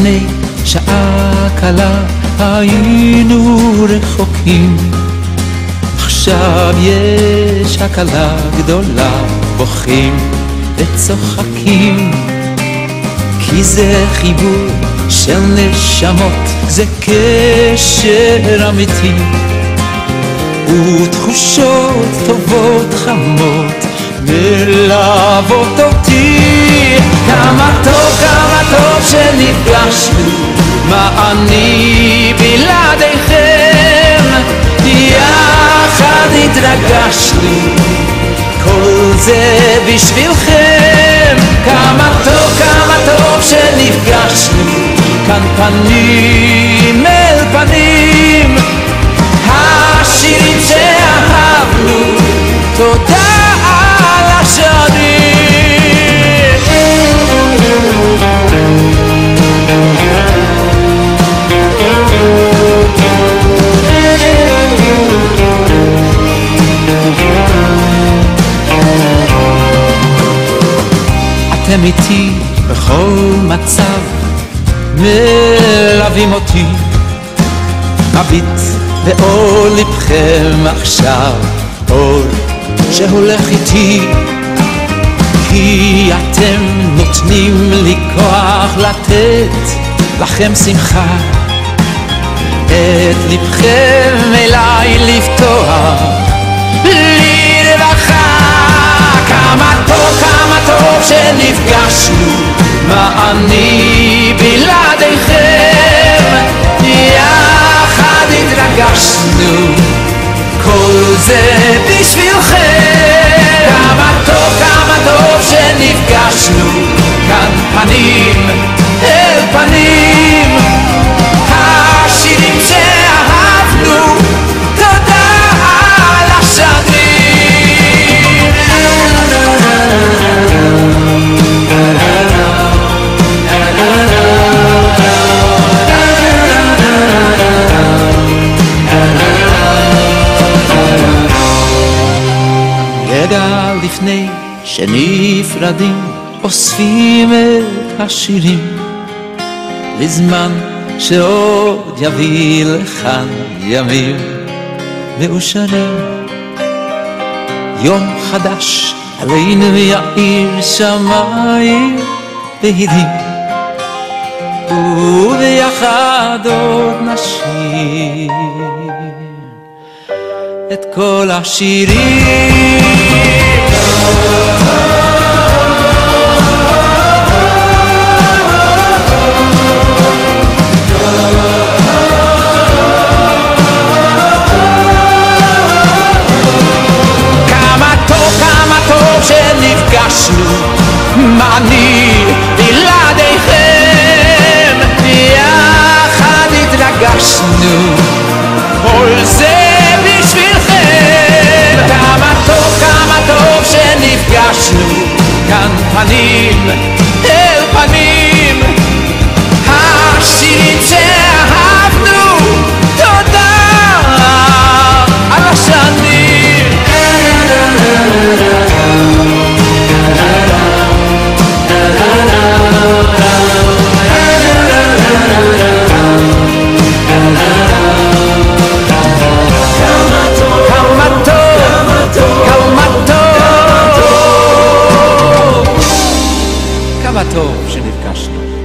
לפני שעה קלה היינו רחוקים, עכשיו יש הקלה גדולה, בוכים וצוחקים, כי זה חיבור של נשמות, זה קשר אמיתי, ותחושות טובות חמות מלוות אותי. כמה טוב שנפגשנו, מה אני בלעדיכם, יחד התרגשנו, כל זה בשבילכם. כמה טוב שנפגשנו, כאן פנים אל פנים, השירים שאהבנו, תודה על השנים. אתם איתי בכל מצב, מלווים אותי, מביט באור לבכם עכשיו, אור שהולך איתי, כי אתם נותנים לי כוח לתת לכם שמחה, את לבכם אליי לפתוח לרווחה. כמה טוב שנפגשנו, מה אני בלעדיכם, יחד התרגשנו, כל זה בשבילכם. כמה טוב שנפגשנו, כאן פנים אל פנים, השירים שאהבנו, תודה על השנים. רגע לפני שנפרדים, אוספים את השירים לזמן שעוד יביא לכאן ימים מאושרים. יום חדש עלינו יאיר שמיים בהירים, וביחד עוד נשיר את כל השירים. כמה טוב שנפגשנו, מה אני בלעדיכם, יחד התרגשנו, כל זה בשבילכם. כמה טוב שנפגשנו, כאן פנים אל פנים, השירים שאהבנו, תודה על השנים. כמה טוב שנפגשנו.